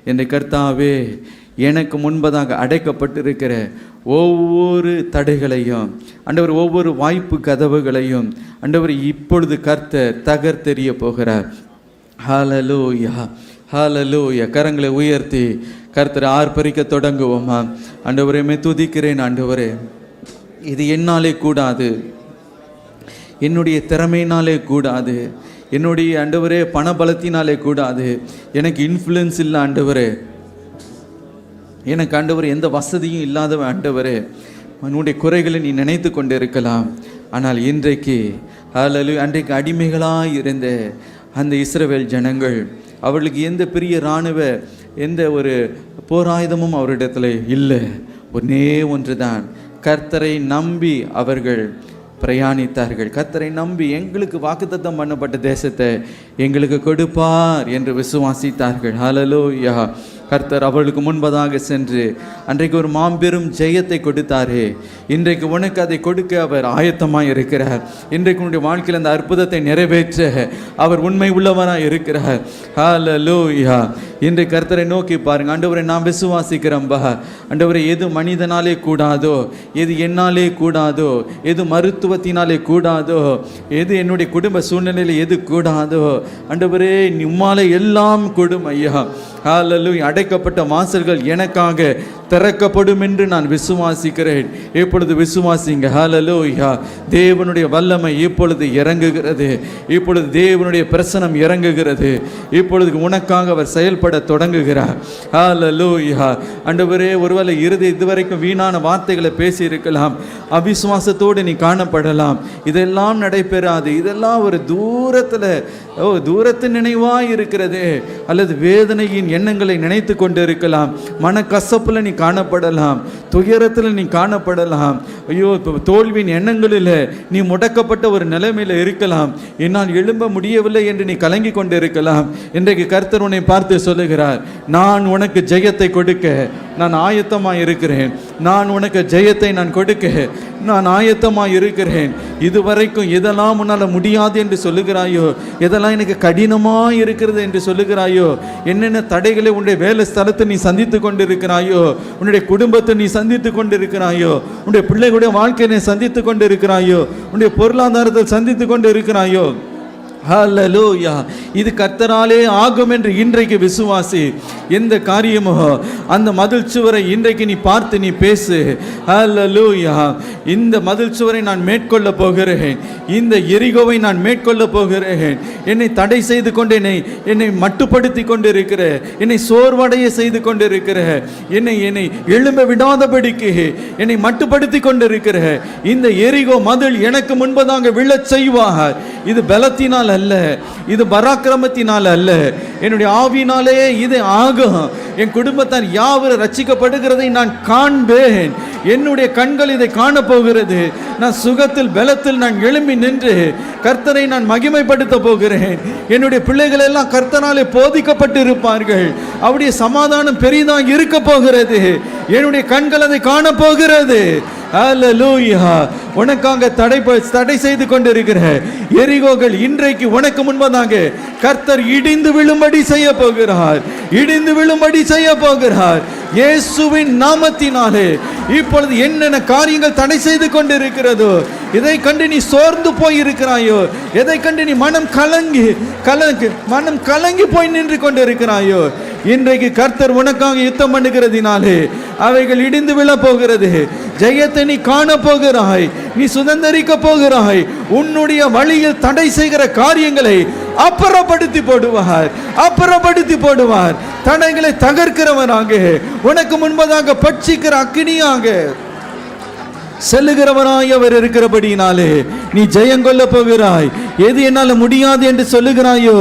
என்ற கர்த்தாவே, எனக்கு முன்பதாக அடைக்கப்பட்டிருக்கிற ஒவ்வொரு தடைகளையும் ஆண்டவர், ஒவ்வொரு வாய்ப்பு கதவுகளையும் ஆண்டவர் இப்பொழுது கர்த்தர் தகர்த்தெறிய போகிறார். ஹல்லேலூயா, ஹல்லேலூயா. கரங்களை உயர்த்தி கர்த்தரை ஆர்ப்பரிக்க தொடங்குவோமா? ஆண்டவரே துதிக்கிறேன். ஆண்டவரே, இது என்னாலே கூடாது, என்னுடைய திறமையினாலே கூடாது, என்னுடைய ஆண்டவரே பணபலத்தினாலே கூடாது, எனக்கு இன்ஃப்ளூயன்ஸ் இல்லை ஆண்டவரே, எனக்கு ஆண்டவரே எந்த வசதியும் இல்லாதவன் ஆண்டவரே. உன்னுடைய குறைகளை நீ நினைத்து கொண்டு இருக்கலாம். ஆனால் இன்றைக்கு அன்றைக்கு அடிமைகளாக இருந்த அந்த இஸ்ரவேல் ஜனங்கள், அவர்களுக்கு எந்த பெரிய இராணுவ எந்த ஒரு போராயுதமும் அவரிடத்தில் இல்லை. ஒன்றே ஒன்று தான், கர்த்தரை நம்பி அவர்கள் பிரயாணித்தார்கள். கர்த்தரை நம்பி எங்களுக்கு வாக்குத்தத்தம் பண்ணப்பட்ட தேசத்தை எங்களுக்கு கொடுப்பார் என்று விசுவாசித்தார்கள். ஹல்லேலூயா. கர்த்தர் அவர்களுக்கு முன்பதாக சென்று அன்றைக்கு ஒரு மாபெரும் ஜெயத்தை கொடுத்தாரே, இன்றைக்கு உனக்கு அதை கொடுக்க அவர் ஆயத்தமாக இருக்கிறார். இன்றைக்கு உன்னுடைய வாழ்க்கையில் அந்த அற்புதத்தை நிறைவேற்ற அவர் உண்மை உள்ளவராக இருக்கிறார். ஹல்லேலூயா. இன்றைக்கு கர்த்தரை நோக்கி பாருங்க. ஆண்டவரை நான் விசுவாசிக்கிறேன்பா. ஆண்டவரை எது மனிதனாலே கூடாதோ, எது என்னாலே கூடாதோ, எது மருத்துவத்தினாலே கூடாதோ, எது என்னுடைய குடும்ப சூழ்நிலையில் எது கூடாதோ, ஆண்டவரே உம்மாலே எல்லாம் கூடும் ஐயா. ஹல்லேலூயா. அடைக்கப்பட்ட வாசல்கள் எனக்காக திறக்கப்படும் என்று நான் விசுவாசிக்கிறேன். இப்பொழுது விசுவாசிங்க. ஹல்லேலூயா. தேவனுடைய வல்லமை இப்பொழுது இறங்குகிறது. இப்பொழுது தேவனுடைய பிரசனம் இறங்குகிறது. இப்பொழுது உனக்காக அவர் செயல்பட தொடங்குகிறார். ஹல்லேலூயா. ஆண்டவரே, ஒருவேளை இதுவரைக்கும் வீணான வார்த்தைகளை பேசி இருக்கலாம், அவிசுவாசத்தோடு நீ காணப்படலாம். இதெல்லாம் நடைபெறாது, இதெல்லாம் ஒரு தூரத்து நினைவாய் இருக்கிறது, அல்லது வேதனையின் எண்ணங்களை நினைத்து கொண்டு இருக்கலாம். மனக்கசப்புல நீ காணப்படலாம், துயரத்தில் நீ காணப்படலாம். ஐயோ, தோல்வியின் எண்ணங்களில் நீ முடக்கப்பட்ட ஒரு நிலைமையில் இருக்கலாம். என்னால் எழும்ப முடியவில்லை என்று நீ கலங்கி கொண்டு இருக்கலாம். இன்றைக்கு கர்த்தர் உன்னை பார்த்து சொல்லுகிறார், நான் உனக்கு ஜெயத்தை கொடுக்க நான் ஆயத்தமாக இருக்கிறேன். நான் உனக்கு ஜெயத்தை நான் கொடுக்க நான் ஆயத்தமாக இருக்கிறேன். இதுவரைக்கும் எதெல்லாம் உன்னால் முடியாது என்று சொல்லுகிறாயோ, எதெல்லாம் எனக்கு கடினமாக இருக்கிறது என்று சொல்லுகிறாயோ, என்னென்ன தடைகளை உன்னுடைய வேலை ஸ்தலத்தை நீ சந்தித்து கொண்டு இருக்கிறாயோ, உன்னுடைய குடும்பத்தை நீ சந்தித்து கொண்டு இருக்கிறாயோ, உன்னுடைய பிள்ளைகளுடைய வாழ்க்கையை நீ சந்தித்து கொண்டு இருக்கிறாயோ, உன்னுடைய பொருளாதாரத்தை சந்தித்து கொண்டு இருக்கிறாயோ, ஹல்லேலூயா, இது கர்த்தராலே ஆகும் என்று இன்றைக்கு விசுவாசி. எந்த காரியமோ அந்த மதில் சுவரை இன்றைக்கு நீ பார்த்து நீ பேசு. ஹல்லேலூயா. இந்த மதில் சுவரை நான் மேற்கொள்ள போகிறேன், இந்த எரிகோவை நான் மேற்கொள்ள போகிறேன். என்னை தடை செய்து கொண்டு என்னை மட்டுப்படுத்தி கொண்டிருக்கிற, என்னை சோர்வடைய செய்து கொண்டிருக்கிற, என்னை எழும்ப விடாதபடிக்கு என்னை மட்டுப்படுத்தி கொண்டிருக்கிற இந்த எரிகோ மதில் எனக்கு முன்பதாக விழச் செய்வார். இது பலத்தினால் அல்ல, இது பராக்கிரமத்தினால் அல்ல, என்னுடைய ஆவியினாலே இது ஆகும். என் குடும்பத்தார் யாவரும் ரட்சிக்கப்படுகிறதை நான் காண்பேன். என்னுடைய கண்கள் இதை காணப்போகிறது. நான் சுகத்தில் பலத்தில் நான் எழும்பி நின்று கர்த்தரை நான் மகிமைப்படுத்த போகிறேன். என்னுடைய பிள்ளைகள் எல்லாம் கர்த்தராலே போதிக்கப்பட்டு இருப்பார்கள். அவருடைய சமாதானம் பெரிதாக இருக்க போகிறது. என்னுடைய கண்கள் அதை காணப்போகிறது. ஹல்லேலூயா. உனக்காக தடை செய்து கொண்டிருக்கிற எரிகோகள் இன்றைக்கு உனக்கு முன்பதாக கர்த்தர் இடிந்து விழும்படி செய்ய போகிறார். இடிந்து விழும்படி செய்ய போகிறார். இயேசுவின் நாமத்தினாலே இப்பொழுது என்னென்ன காரியங்கள் தடை செய்து கொண்டிருக்கிறதோ, இதை கண்டு நீ சோர்ந்து போய் இருக்கிறாயோ, எதை கண்டு நீ மனம் கலங்கி போய் நின்று கொண்டிருக்கிறாயோ, இன்றைக்கு கர்த்தர் உனக்காக யுத்தம் பண்ணுகிறதினாலே அவைகள் இடிந்து விழ போகிறது. ஜெயத்தை நீ காண போகிறாய், நீ சுதந்தரிக்க போகிறாய். உன்னுடைய வழியில் தடை செய்கிற காரியங்களை அப்புறப்படுத்தி போடுவார். தடைகளை தகர்க்கிறவனாக, உனக்கு முன்பதாக பட்சிக்கிற அக்கினியாக செல்லுகிறவராய் அவர் இருக்கிறபடியினாலே நீ ஜெயங்கொள்ள போகிறாய். எது என்னால் முடியாது என்று சொல்லுகிறாயோ,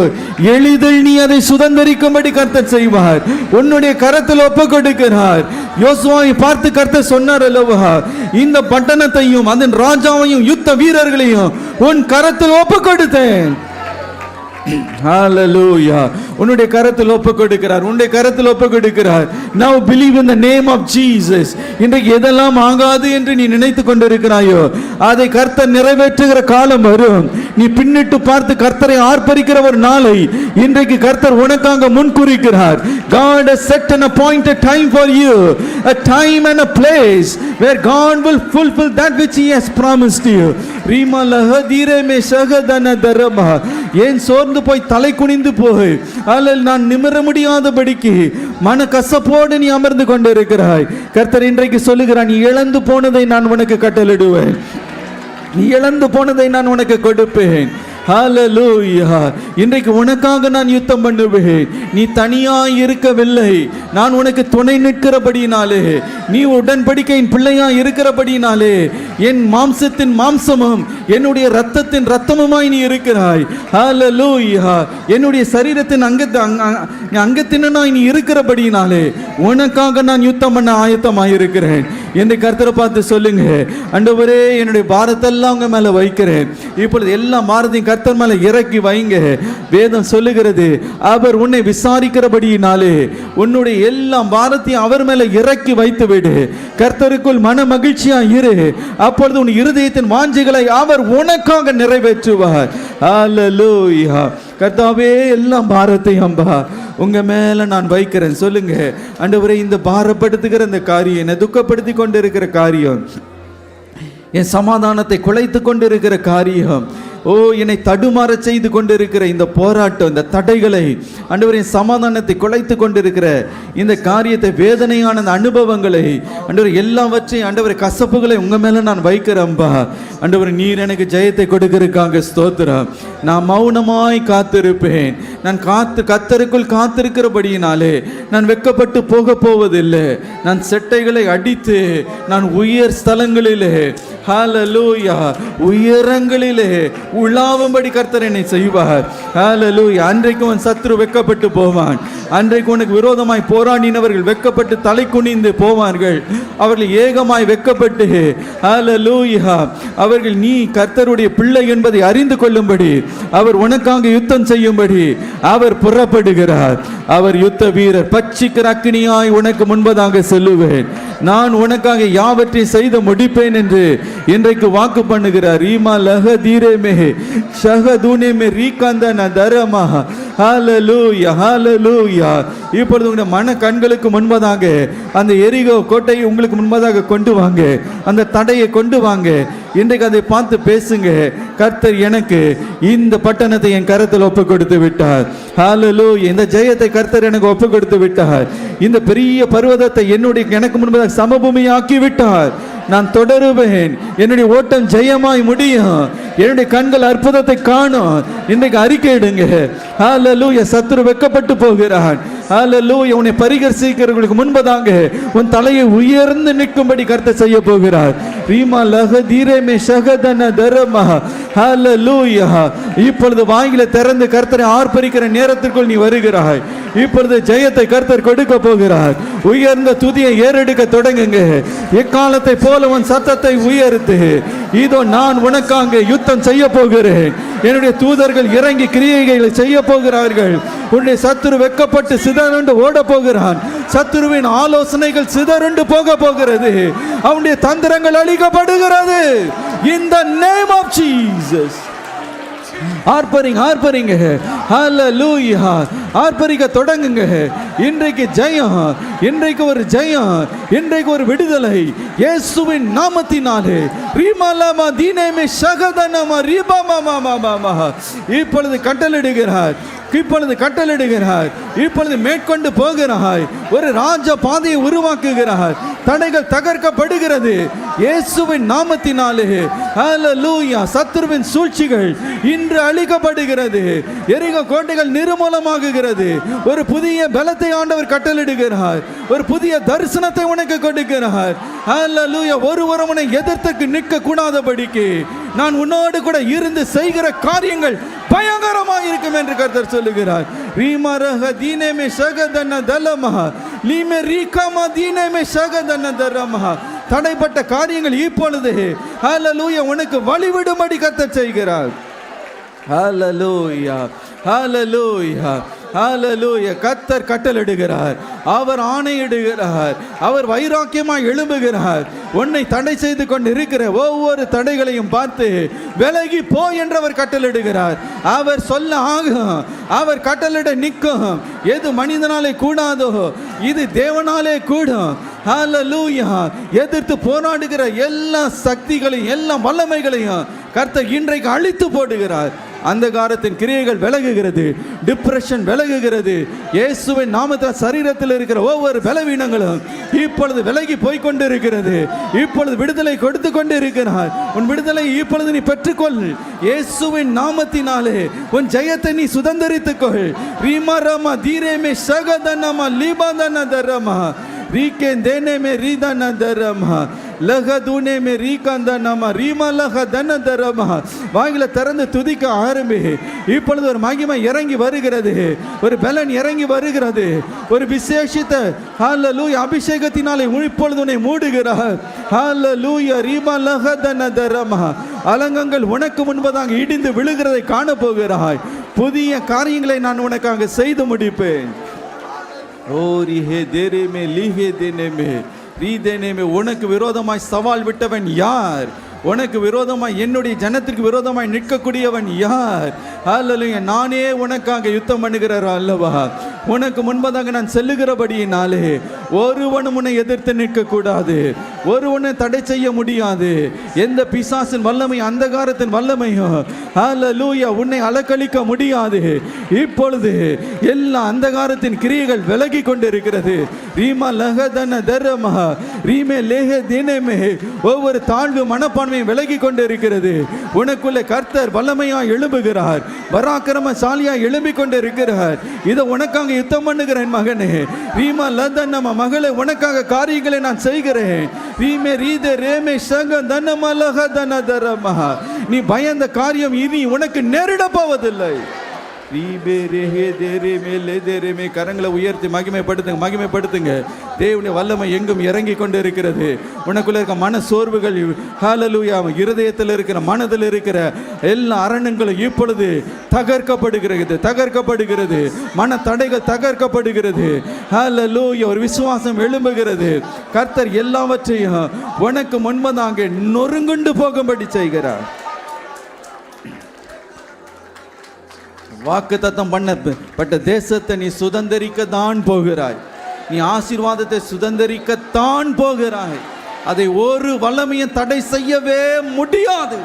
எளிதில் நீ அதை சுதந்தரிக்கும்படி கர்த்தர் செய்வார். உன்னுடைய கரத்தில் ஒப்பு கொடுக்கிறார். யோசுவாவை பார்த்து கர்த்தர் சொன்னார் அல்லவா, இந்த பட்டணத்தையும் அதன் ராஜாவையும் யுத்த வீரர்களையும் உன் கரத்தில் ஒப்பு கொடுத்தேன். ஹல்லேலூயா. உன்னுடைய கரத்தில் ஒப்பு கொடுக்கிறார், உன்னுடைய கரத்தில் ஒப்பு கொடுக்கிறார். Now believe in the name of Jesus. இன்றைக்கு எதெல்லாம் ஆகாது என்று நீ நினைத்து கொண்டிருக்கிறாயோ அதை கர்த்தர் நிறைவேற்றுகிற காலம் வரும். நீ பின்னிட்டு பார்த்து கர்த்தரை ஆர்ப்பரிக்கிற ஒரு நாளை இன்றைக்கு கர்த்தர் உனக்காக முன்குறிக்கிறார். God has set an appointed time for you, a time and a place where God will fulfill that which he has promised you. Reema லஹதீரே மே ஷகதன தரமா. ஏன் சோர்ந்து போய் தலை குனிந்து போய் அல்லல் நான் நிமிர முடியாதபடிக்கு மன கசப்போடு நீ அமர்ந்து கொண்டிருக்கிறாய். கர்த்தர் இன்றைக்கு சொல்லுகிறான், நீ இழந்து போனதை நான் உனக்கு கட்டளிடுவேன், நீ இழந்து போனதை நான் உனக்கு கொடுப்பேன். ஹல்லேலூயா. இன்றைக்கு உனக்காக நான் யுத்தம் பண்ணுவேன். நீ தனியாய் இருக்கவில்லை, நான் உனக்கு துணை நிற்கிறபடினாலே, நீ உடன்படிக்கையின் பிள்ளையாய் இருக்கிறபடினாலே, என் மாம்சத்தின் மாம்சமும் என்னுடைய இரத்தத்தின் இரத்தமுமாய் நீ இருக்கிறாய். ஹல்லேலூயா. என்னுடைய சரீரத்தின் அங்கத்தினாய் நீ இருக்கிறபடினாலே உனக்காக நான் யுத்தம் பண்ண ஆயத்தமாய் இருக்கிறேன் என்று கர்த்தரை பார்த்து சொல்லுங்க. ஆண்டவரே, என்னுடைய பாரத்தெல்லாம் உங்க மேல வைக்கிறேன். இப்பொழுது எல்லா பாரத்தையும் கர்த்தர் மேல இறக்கி வைங்க. வேதம் சொல்லுகிறது, அவர் உன்னை விசாரிக்கிறபடியினாலே உன்னுடைய எல்லா பாரத்தையும் அவர் மேல இறக்கி வைத்து விடு. கர்த்தருக்குள் மன மகிழ்ச்சியா இரு. அப்பொழுது உன் இருதயத்தின் வாஞ்சைகளை அவர் உனக்காக நிறைவேற்றுவார். ஹல்லேலூயா. கர்த்தாவே, எல்லா பாரத்தையும் உங்க மேல நான் வைக்கிறேன். சொல்லுங்க, ஆண்டவரே, இந்த பாரப்படுத்துகிற இந்த காரியம், என்னை துக்கப்படுத்தி கொண்டிருக்கிற காரியம், என் சமாதானத்தை குலைத்து கொண்டிருக்கிற காரியம், ஓ என்னை தடுமாற செய்து கொண்டிருக்கிற இந்த போராட்டம், இந்த தடைகளை, ஆண்டவரே, சமாதானத்தை குலைத்து கொண்டிருக்கிற இந்த காரியத்தை, வேதனையான அந்த அனுபவங்களை, ஆண்டவரே, எல்லாவற்றையும், ஆண்டவரே, கசப்புகளை உங்க மேல நான் வைக்கிறேன்பா. ஆண்டவரே, நீர் எனக்கு ஜெயத்தை கொடுக்கிறதுக்காக ஸ்தோத்திரம். நான் மௌனமாய் காத்திருப்பேன். நான் கர்த்தருக்குள் காத்திருக்கிறபடியினாலே நான் வெட்கப்பட்டு போக போவதில்லை. நான் செட்டைகளை அடித்து நான் உயர் ஸ்தலங்களிலே, ஹல்லேலூயா, உயரங்களிலே உலாவும்படி கர்த்தர் என்னை செய்வார். ஹல்லேலூயா. அன்றைக்கு உன் சத்துரு வெட்கப்பட்டு போவான். அன்றைக்கு உனக்கு விரோதமாய் போராடினவர்கள் வெட்கப்பட்டு தலை குனிந்து போவார்கள். அவர்கள் ஏகமாய் வெட்கப்பட்டு, ஹல்லேலூயா, அவர்கள் நீ கர்த்தருடைய பிள்ளை என்பதை அறிந்து கொள்ளும்படி, அவர் உனக்காக யுத்தம் செய்யும்படி அவர் புறப்படுகிறார். அவர் யுத்த வீரர். பட்சிக்கிற அக்கினியாய் உனக்கு முன்பதாக செல்லுவேன், நான் உனக்காக யாவற்றையும் செய்து முடிப்பேன் என்று இன்றைக்கு வாக்கு பண்ணுகிறார். ரீமா லஹதீரே மே ஷஹதுனே மே ரீகந்தன தரமா. ஹல்லேலூயா, ஹல்லேலூயா. இப்பொழுது உங்களுடைய மன கண்களுக்கு முன்பதாக அந்த எரிகோ கோட்டையை உங்களுக்கு முன்பதாக கொண்டு வாங்க, அந்த தடையை கொண்டு வாங்க. இன்றைக்கு அதை பார்த்து பேசுங்க. கர்த்தர் எனக்கு இந்த பட்டணத்தை என் கரத்தில் ஒப்பு கொடுத்து விட்டார். ஹல்லேலூயா. இந்த ஜெயத்தை கர்த்தர் எனக்கு ஒப்பு கொடுத்து விட்டார். இந்த பெரிய பர்வதத்தை எனக்கு முன்பதாக சமபூமி ஆக்கி விட்டார். நான் தொடருவேன். என்னுடைய ஓட்டம் ஜெயமாய் முடியும். என்னுடைய கண்கள் அற்புதத்தை காணும். இன்றைக்கு அறிக்கையிடுங்க. ஹல்லேலூயா. சத்துரு வெட்கப்பட்டு போகிறான். ஹல்லேலூயா. உன்னை பரிகரிக்கிறவர்களுக்கு முன்பதாக உன் தலையை உயர்ந்து நிற்கும்படி கர்த்தர் செய்ய போகிறார். ரீமா லஹதீரே மே ஷகதன தரமா. ஹல்லேலூயா. இப்பொழுது வாயில திறந்து கர்த்தரை ஆர்ப்பரிக்கிற நேரத்திற்குள் நீ வருகிறாய். இப்பொழுது ஜெயத்தை கர்த்தர் கொடுக்க போகிறார். உயர்ந்த துதியை ஏறெடுக்க தொடங்குங்க. எக்காலத்தை போல உன் சத்தத்தை உயர்த்து, இதோ நான் உனக்காக யுத்தம் செய்ய போகிறேன். என்னுடைய தூதர்கள் இறங்கி கிரியைகளை செய்ய போகிறார்கள். உன்னுடைய சத்துரு வெட்கப்பட்டு சிதறண்டு ஓட போகிறான். சத்துருவின் ஆலோசனைகள் சிதறண்டு போக போகிறது. அவனுடைய தந்திரங்கள் அழிக்கப்படுகிறது. In the name of Jesus. ஆர்ப்பரிங்க. ஹல்லேலூயா. ஆர்ப்பரிக்க தொடங்குங்க. இன்றைக்கு ஜெயம், இன்றைக்கு ஒரு ஜெயம், இன்றைக்கு ஒரு விடுதலை இயேசுவின் நாமத்தினாலே. ரீமாலாமா தீனேமே ஷகதனமா ரீபாமாமாமாமா. இப்பொழுது கட்டளையிடுகிறார், இப்பொழுது மேற்கொண்டு போகிறாய். ஒரு ராஜ பாதையை உருவாக்குகிறார். தடைகள் தகர்க்கப்படுகிறது இயேசுவின் நாமத்தினாலே. ஹல்லேலூயா. சத்துருவின் சூழ்ச்சிகள் இன்று அழிக்கப்படுகிறது. எரிகோ கோட்டைகள் நிர்மூலமாகுகிறது. ஒரு புதிய பலத்தை ஆண்டவர் கட்டளையிடுகிறார். ஒரு புதிய தரிசனத்தை உனக்கு கொடுக்கிறார். ஹல்லேலூயா. ஒருவரும் உன்னை எதிர்த்து நிற்க கூடாதபடிக்கு நான் உன்னோடு கூட இருந்து செய்கிற காரியங்கள் பயங்கரமாக இருக்கும் என்று கர்த்தர் சொல்லுகிறார். ரீமரஹ தீனேமே ஷகதன தலமஹ லீமே ரீகமா தீனேமே ஷகதன தரமஹ. தடைப்பட்ட காரியங்கள் இப்பொழுது ஹல்லேலூயா உனக்கு வழிவிடும்படி கர்த்தர் செய்கிறார். ஹல்லேலூயா, ஹல்லேலூயா. ஹல்லேலூயா. கர்த்தர் கட்டளையிடுகிறார், அவர் ஆணையிடுகிறார், அவர் வைராக்கியமாய் எழும்புகிறார். உன்னை தடை செய்து கொண்டு இருக்கிற ஒவ்வொரு தடைகளையும் பார்த்து விலகி போ என்று அவர் கட்டளையிடுகிறார். அவர் சொல்ல ஆகும், அவர் கட்டளையிட நிற்கும். எது மனிதனாலே கூடாதோ இது தேவனாலே கூடும். ஹல்லேலூயா. எதிர்த்து போராடுகிற எல்லா சக்திகளையும் எல்லா வல்லமைகளையும் கர்த்தர் இன்றைக்கு அழித்து போடுகிறார். அந்தகாரத்தின் கிரியைகள் விலகுகிறது, டிப்ரெஷன் விலகுகிறது. இயேசுவின் நாமத்தில் சரீரத்தில் இருக்கிற ஒவ்வொரு பலவீனங்களும் இப்பொழுது விலகி போய்கொண்டு இருக்கிறது. இப்பொழுது விடுதலை கொடுத்து கொண்டு இருக்கிறார். உன் விடுதலை இப்பொழுது நீ பெற்றுக்கொள். இயேசுவின் நாமத்தினாலே உன் ஜெயத்தை நீ சுதந்தரித்துக்கொள். ரீமா ரமா தீரேமே சகதனமா லீபாதன தரமா ரீகே தேனே மே ரீதன தரமா லகதுனே மே ரீகந்தனமா ரீமா லகதன தரமா. வாயில திறந்து துதிக்க ஆரம்பி. இப்பொழுது ஒரு மகிமை இறங்கி வருகிறது, ஒரு பலன் இறங்கி வருகிறது, ஒரு விசேஷித்த ஹல்லேலூயா அபிஷேகத்தினாலே இப்பொழுது உன்னை மூடுகிறார். ஹல்லேலூயா. ரீமா லகதன தரமா. அலங்கங்கள் உனக்கு முன்பதாக இடிந்து விழுகிறதை காண போகிறாய். புதிய காரியங்களை நான் உனக்காக செய்து முடிப்பேன். ஓ ரிஹே தேரேமே லீஹே தேனேமே ரீதேனேமே. உனக்கு விரோதமாய் சவால் விட்டவன் யார்? உனக்கு விரோதமாய் என்னுடைய ஜனத்திற்கு விரோதமாய் நிற்கக்கூடியவன் யார்? ஹல்லேலூயா. நானே உனக்காக யுத்தம் பண்ணுகிறார் அல்லவா? உனக்கு முன்பதாக நான் செல்லுகிறபடியினாலே ஒருவனும் உன்னை எதிர்த்து நிற்கக்கூடாது, ஒருவனை தடை செய்ய முடியாது. எந்த பிசாசின் வல்லமை அந்தகாரத்தின் வல்லமையும் ஹல்லேலூயா உன்னை அலக்களிக்க முடியாது. இப்பொழுது எல்லா அந்தகாரத்தின் கிரியைகள் விலகி கொண்டிருக்கிறது. ரீமா லகதன தரமா ரீமே லேஹே தினமே. ஒவ்வொரு தாழ்வு மனப்பான்மையும் விலகி கொண்டு இருக்கிறது. உனக்குள்ளே கர்த்தர் வல்லமையாய் எழும்புகிறார், பராக்கிரமசாலியா எழும்பிக் கொண்டு இருக்கிறார். இதை உனக்காக யுத்தம் பண்ணுகிறேன் மகனே. ரீமா லதன் நம்ம மகளே, உனக்காக காரியங்களை நான் செய்கிறேன். ரீமே ரீதே ரேமே சக தனம லகதன தரமா. நீ பயந்த காரியம் இனி உனக்கு நேரிட போவதில்லை. கரங்களை உயர்த்தி மகிமைப்படுத்துங்க, மகிமைப்படுத்துங்க. தேவனுடைய வல்லமை எங்கும் இறங்கி கொண்டு இருக்கிறது. உனக்குள்ள இருக்க மன சோர்வுகள் ஹல்லேலூயா இருதயத்தில் இருக்கிற மனதில் இருக்கிற எல்லா அரண்களும் இப்பொழுது தகர்க்கப்படுகிறது, தகர்க்கப்படுகிறது. மன தடைகள் தகர்க்கப்படுகிறது. ஹல்லேலூயா. ஒரு விசுவாசம் எழும்புகிறது. கர்த்தர் எல்லாவற்றையும் உனக்கு முன்பதாக நொறுங்குண்டு போகும்படி செய்கிறார். வாக்கு தத்தம் பண்ணப்பட்ட தேசத்தை நீ சுதந்தரிக்கத்தான் போகிறாய். நீ ஆசீர்வாதத்தை சுதந்தரிக்கத்தான் போகிறாய். அதை ஒரு வல்லமையும் தடை செய்யவே முடியாது.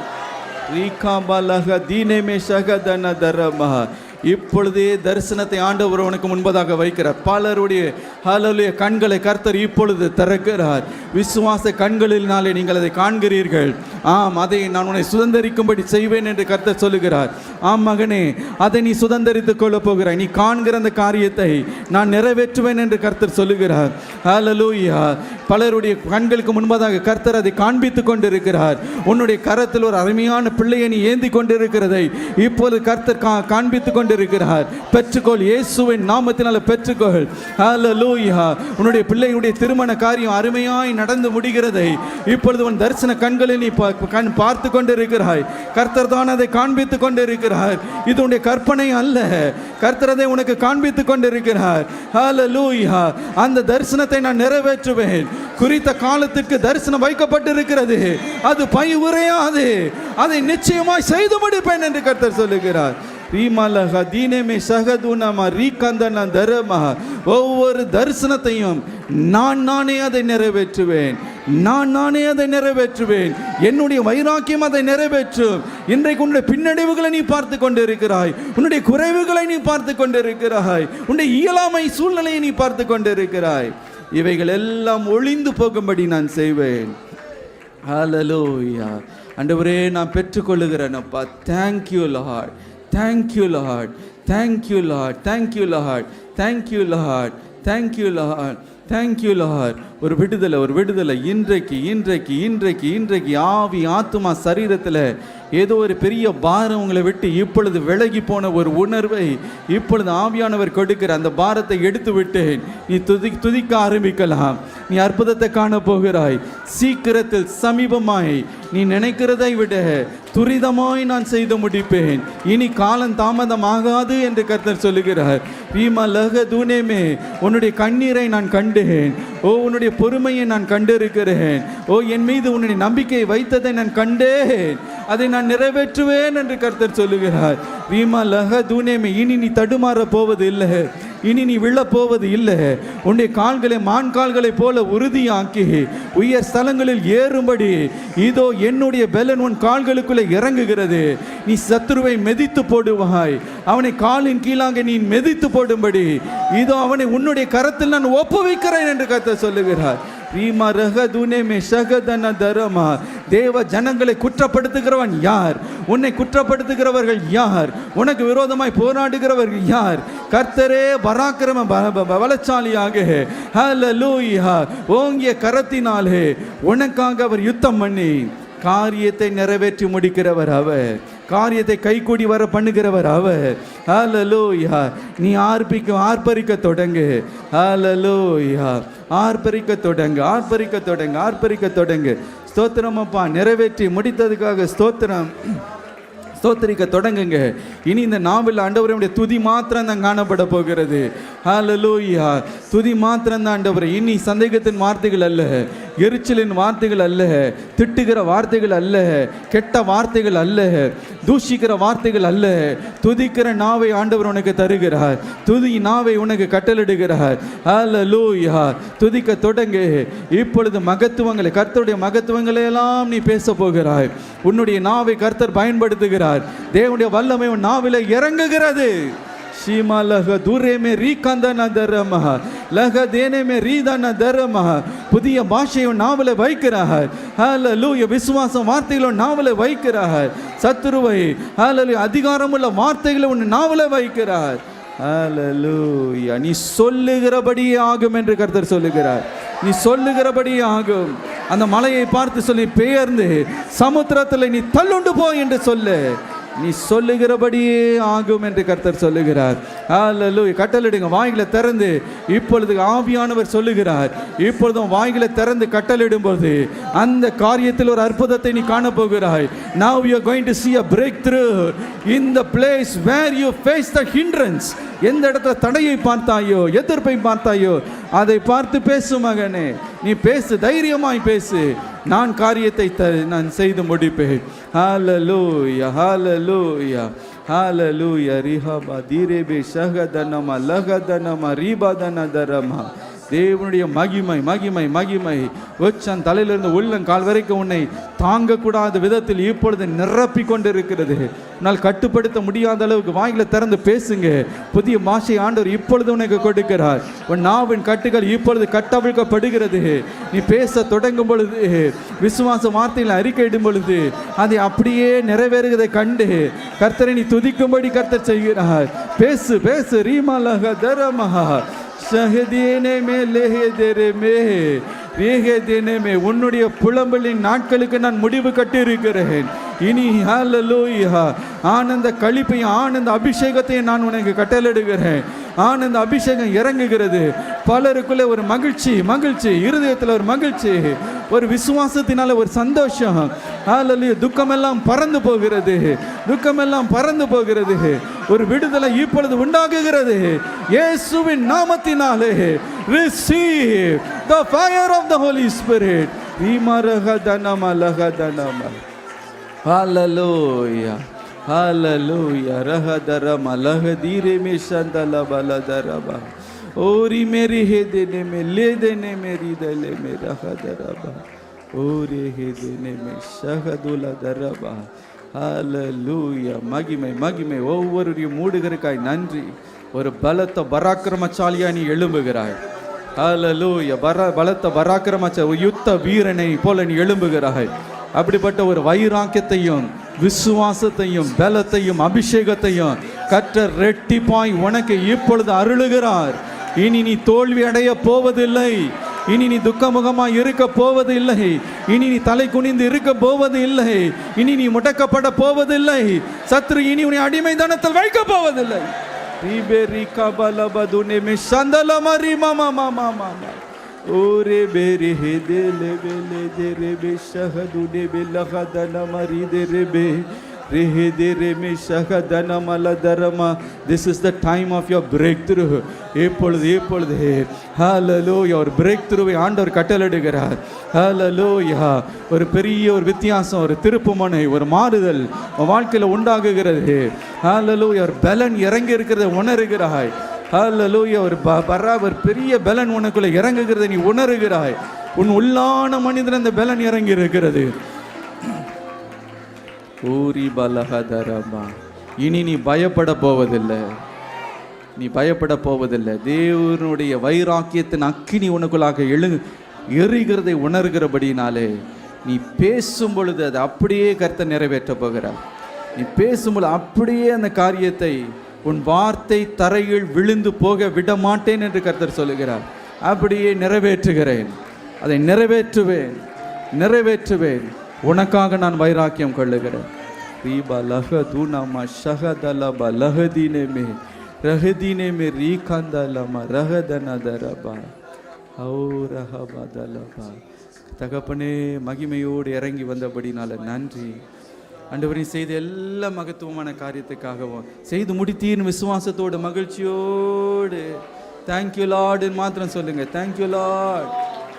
இப்பொழுதே தரிசனத்தை ஆண்டவர் உனக்கு முன்பதாக வைக்கிறார். பலருடைய ஹல்லேலூயா கண்களை கர்த்தர் இப்பொழுது திறக்கிறார். விசுவாச கண்களினாலே நீங்கள் அதை காண்கிறீர்கள். ஆம், அதை நான் உன்னை சுதந்தரிக்கும்படி செய்வேன் என்று கர்த்தர் சொல்லுகிறார். ஆம் மகனே, அதை நீ சுதந்தரித்துக் கொள்ளப் போகிறாய். நீ காண்கிற அந்த காரியத்தை நான் நிறைவேற்றுவேன் என்று கர்த்தர் சொல்லுகிறார். ஹல்லேலூயா. பலருடைய கண்களுக்கு முன்பதாக கர்த்தர் அதை காண்பித்துக் கொண்டிருக்கிறார். உன்னுடைய கரத்தில் ஒரு அருமையான பிள்ளையை நீ ஏந்தி கொண்டிருக்கிறதை இப்பொழுது கர்த்தர் காண்பித்துக் கொண்டிருக்கிறார். பெற்றுக்கொள், இயேசுவின் நாமத்தினால பெற்றுக்கொள். ஹல்லேலூயா. உன்னுடைய பிள்ளையுடைய திருமண காரியம் அருமையாய் நடந்து முடிகிறதை இப்பொழுது உன் தரிசன கண்களில் நீ பார்த்து கொண்டிருக்கிறாய். கர்த்தர் தான் அதை காண்பித்துக் கொண்டிருக்கிறார். இது உன்னுடைய கற்பனை அல்ல, கர்த்தர் அதை உனக்கு காண்பித்துக் கொண்டிருக்கிறார். ஹல்லேலூயா. அந்த தரிசனத்தை நான் நிறைவேற்றுவேன். குறித்த காலத்திற்கு தரிசனம் வைக்கப்பட்டிருக்கிறது. அது பை உரையாது. அதை நிச்சயமாய் செய்து முடிப்பேன் என்று கர்த்தர் சொல்லுகிறார். ஒவ்வொரு தரிசனத்தையும் நானே அதை நிறைவேற்றுவேன். நானே அதை நிறைவேற்றுவேன். என்னுடைய வைராக்கியம் அதை நிறைவேற்றும். இன்றைக்கு உன்னுடைய பின்னடைவுகளை நீ பார்த்து கொண்டிருக்கிறாய். உன்னுடைய குறைவுகளை நீ பார்த்து கொண்டிருக்கிறாய். உன்னுடைய இயலாமை சூழ்நிலையை நீ பார்த்து கொண்டிருக்கிறாய். இவைகள் எல்லாம் ஒளிந்து போகும்படி நான் செய்வேன். ஹல்லேலூயா. ஆண்டவரே, நான் பெற்றுக்கொள்ளுகிறேன் அப்பா. Thank you Lord. Thank you Lord. Thank you Lord. Thank you Lord. Thank you Lord. Thank you Lord. Thank you Lord. ஒரு விடுதலை, ஒரு விடுதலை இன்றைக்கு இன்றைக்கு இன்றைக்கு இன்றைக்கு ஆவி ஆத்துமா சரீரத்தில் ஏதோ ஒரு பெரிய பாரம் உங்களை விட்டு இப்பொழுது விலகி போன ஒரு உணர்வை இப்பொழுது ஆவியானவர் கொடுக்கிற அந்த பாரத்தை எடுத்து விட்டேன். நீ துதிக்க ஆரம்பிக்கலாம். நீ அற்புதத்தை காண போகிறாய். சீக்கிரத்தில் சமீபமாய் நீ நினைக்கிறதை விட துரிதமாய் நான் செய்து முடிப்பேன். இனி காலம் தாமதமாகாது என்று கர்த்தர் சொல்லுகிறார். ரீமா லக தூனேமே, உன்னுடைய கண்ணீரை நான் கண்டேன். ஓ, உன்னுடைய பொறுமையை நான் கண்டிருக்கிறேன். ஓ, என் மீது உன்னுடைய நம்பிக்கையை வைத்ததை நான் கண்டேன். அதை நான் நிறைவேற்றுவேன் என்று கர்த்தர் சொல்லுகிறார். ரீமா லக தூனேமே, இனி நீ தடுமாற போவது இல்லை. இனி நீ விழப் போவது இல்லை. உன்னுடைய கால்களை மான் கால்களை போல உறுதியாக்கி உயர் ஸ்தலங்களில் ஏறும்படி இதோ என்னுடைய பெலன் உன் கால்களுக்குள்ளே இறங்குகிறது. நீ சத்துருவை மிதித்து போடுவாய். அவனை காலின் கீழாக நீ மிதித்து போடும்படி இதோ அவனை உன்னுடைய கரத்தில் நான் ஒப்புவிக்கிறேன் என்று கர்த்தர் சொல்லுகிறார். ரீமா ரக தூனேமே ஷகதன தரமா. தேவ ஜனங்களை குற்றப்படுத்துகிறவன் யார்? உன்னை குற்றப்படுத்துகிறவர்கள் யார்? உனக்கு விரோதமாய் போராடுகிறவர்கள் யார்? கர்த்தரே பராக்கிரம பலசாலியாக ஹல்லேலூயா ஓங்கிய கரத்தினாலே உனக்காக அவர் யுத்தம் பண்ணி காரியத்தை நிறைவேற்றி முடிக்கிறவர் அவர். காரியத்தை கைகூடி வர பண்ணுகிறவர் அவர். ஹல்லேலூயா. நீ ஆர்ப்பரிக்க தொடங்கு. ஹல்லேலூயா. ஆர்ப்பரிக்க தொடங்கு, ஆர்ப்பரிக்க தொடங்கு, ஆர்ப்பரிக்க தொடங்கு. ஸ்தோத்திரம் அப்பா, நிறைவேற்றி முடித்ததுக்காக ஸ்தோத்திரம். ஸ்தோத்திரிக்க தொடங்குங்க. இனி இந்த நாவில் ஆண்டவருடைய துதி மாத்திரம் தான் காணப்பட போகிறது. ஹல்லேலூயா. துதி மாத்திரம் தான் ஆண்டவரே. இனி சந்தேகத்தின் வார்த்தைகள் அல்ல, எரிச்சலின் வார்த்தைகள் அல்ல, திட்டுகிற வார்த்தைகள் அல்ல, கெட்ட வார்த்தைகள் அல்ல, தூஷிக்கிற வார்த்தைகள் அல்ல. துதிக்கிற நாவை ஆண்டவர் உனக்கு தருகிறார். துதி நாவை உனக்கு கட்டளிடுகிறார். ஹல்லேலூயா. துதிக்க தொடங்கு. இப்பொழுது மகத்துவங்களை, கர்த்தருடைய மகத்துவங்களை எல்லாம் நீ பேச போகிறாய். உன்னுடைய நாவை கர்த்தர் பயன்படுத்துகிறார். தேவனுடைய வல்லமை உன் நாவிலே இறங்குகிறது. ஷீமா லக தூரேமே ரீகாந்தன தரமா லக தேனேமே ரீதான தரமா. புதிய பாஷையை நாவல வைக்கிறார். ஹல்லேலூயா. விசுவாசம் வார்த்தைகளை நாவல வைக்கிறார். சத்துருவை ஹல்லேலூயா அதிகாரமுள்ள வார்த்தைகளை உன் நாவல வைக்கிறார். ஹல்லேலூயா. நீ சொல்லுகிறபடியே ஆகும் என்று கர்த்தர் சொல்லுகிறார். நீ சொல்லுகிறபடியே ஆகும். அந்த மலையை பார்த்து சொல்லி பெயர்ந்து சமுத்திரத்தில் நீ தள்ளுண்டு போ என்று சொல்லு. நீ சொல்லுகிறபடியே ஆகும் என்று கர்த்தர் சொல்லுகிறார். ஹல்லேலூயா. கட்டளிடுங்க. வாய்களை திறந்து இப்பொழுது ஆவியானவர் சொல்லுகிறார். இப்பொழுதும் வாய்களை திறந்து கட்டளிடும்போது அந்த காரியத்தில் ஒரு அற்புதத்தை நீ காண போகிறாய். Now you are going to see a breakthrough in the place where you face the hindrance. எந்த இடத்துல தடையை பார்த்தாயோ, எதிர்ப்பை பார்த்தாயோ, அதை பார்த்து பேசு மகனே. நீ பேசு, தைரியமாய் பேசு. நான் காரியத்தை நான் செய்து முடிப்பேன். ஹல்லேலூயா. ஹல்லேலூயா. ஹல்லேலூயா. ரிஹபா தீரேபே ஷகதனமா லகதனமா ரீபாதன தரமா. தேவனுடைய மகிமை மகிமை மகிமை உச்சன் தலையிலிருந்து உள்ளங்கால் வரைக்கும் உன்னை தாங்கக்கூடாத விதத்தில் இப்பொழுது நிரப்பி கொண்டிருக்கிறது. உன்னால் கட்டுப்படுத்த முடியாத அளவுக்கு வாயில திறந்து பேசுங்க. புதிய பாஷை ஆண்டவர் இப்பொழுது உனக்கு கொடுக்கிறார். உன் நாவின் கட்டுகள் இப்பொழுது கட்டவிழ்க்கப்படுகிறது. நீ பேச தொடங்கும் பொழுது, விசுவாச வார்த்தையில் அறிக்கையிடும் பொழுது அதை அப்படியே நிறைவேறுவதை கண்டு கர்த்தரை நீ துதிக்கும்படி கர்த்தர் செய்கிறார். பேசு பேசு. ரீமாலக தரமஹா ஷஹதீனே மே லஹதரே மே ரேஹதீனே மே. உன்னுடைய புலம்பலின் நாட்களுக்கு நான் முடிவு கட்டியிருக்கிறேன். இனி ஹல்லேலூயா ஆனந்த களிப்பை, ஆனந்த அபிஷேகத்தை நான் உனக்கு கட்டளையிடுகிறேன். ஆனந்த அபிஷேகம் இறங்குகிறது. பலருக்குள்ளே ஒரு மகிழ்ச்சி மகிழ்ச்சி, இருதயத்தில் ஒரு மகிழ்ச்சி, ஒரு விசுவாசத்தினால ஒரு சந்தோஷம். ஹல்லேலூயா. துக்கமெல்லாம் பறந்து போகிறது, துக்கமெல்லாம் பறந்து போகிறது. ஒரு விடுதலை இப்பொழுது உண்டாகுகிறது இயேசுவின் நாமத்தினாலே. receive the fire of the Holy Spirit. ரீமரகதனம லகதனம. ஹல்லேலூயா. ஹல்லேலூயா. ரஹதரம லஹதீரே மே சந்தல பலதரபா. ஓரி மேரி ஹேதேனே மே லேதேனே மேரி தலே மே ரஹதரபா. ஓரி ஹேதேனே மே ஷஹதுல தரபா. ஹல்லேலூயா. மகிமை மகிமை. ஒவ்வொருவரையும் மூடுகிறக்காய் நன்றி. ஒரு பலத்த பராக்கிரமசாலியா நீ எழும்புகிறாய். ஹல்லேலூயா. பலத்த பராக்கிரமசாலி, யுத்த வீரனை போல நீ எழும்புகிறாய். அப்படிப்பட்ட ஒரு வைராக்கியத்தையும் விசுவாசத்தையும் பலத்தையும் அபிஷேகத்தையும் கர்த்தர் ரெட்டிப்பாய் உனக்கு இப்பொழுது அருளுகிறார். இனி நீ தோல்வி அடைய போவதில்லை. இனி நீ துக்கமுகமாக இருக்க போவது இல்லை. இனி நீ தலை குனிந்து இருக்க போவது இல்லை. இனி நீ முடக்கப்பட போவதில்லை. சத்ரு இனி உன்னை அடிமைத்தனத்தில் வைக்க போவதில்லை. ஓரே பேரி ஹெதேலே பெலே தேரே பெஷஹது டே பெலஹதன மரிதேரே This is the time of your breakthrough. இப்பொழுது ஹalleluya, ஒரு breakthrough-வை ஆண்டவர் கட்டளையிடுகிறார். ஹalleluya, ஒரு பெரிய ஒரு வித்தியாசம், ஒரு திருப்புமுனை, ஒரு மாறுதல் வாழ்க்கையில் உண்டாகுகிறது. ஹalleluya, ஒரு பலன் இறங்கி இருக்கிறதை உணர்கிறாய். ஹalleluya, ஒரு பெரிய பலன் உனக்குள்ள இறங்குகிறதை நீ உணர்கிறாய். உன் உள்ளான மனிதன் அந்த பலன் இறங்கி இருக்கிறது. இனி நீ பயப்பட போவதில்லை. நீ பயப்பட போவதில்லை. தேவனுடைய வைராக்கியத்தின் அக்கினி உனக்குள்ளாக எரிகிறதை உணர்கிறபடினாலே நீ பேசும் பொழுது அது அப்படியே கர்த்தர் நிறைவேற்ற போகிறார். நீ பேசும்போது அப்படியே அந்த காரியத்தை, உன் வார்த்தை தரையில் விழுந்து போக விட மாட்டேன் என்று கர்த்தர் சொல்லுகிறார். அப்படியே நிறைவேற்றுகிறேன், அதை நிறைவேற்றுவேன். உனக்காக நான் வைராக்கியம் கொள்ளுகிறேன். தகப்பனே, மகிமையோடு இறங்கி வந்தபடினால நன்றி ஆண்டவரே. செய்த எல்லா மகத்துவமான காரியத்துக்காகவும் செய்து முடித்தீர்னு விசுவாசத்தோடு மகிழ்ச்சியோடு தேங்க்யூ லார்டு மாத்திரம் சொல்லுங்க. Thank you Lord,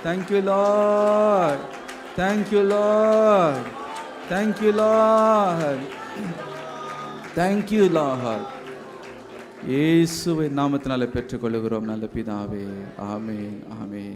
thank you Lord, thank you Lord, thank you Lord, thank you Lord. இயேசுவின் நாமத்தினால பெற்றுக்கொள்கிறோம் நல்ல பிதாவே. ஆமென், ஆமென்.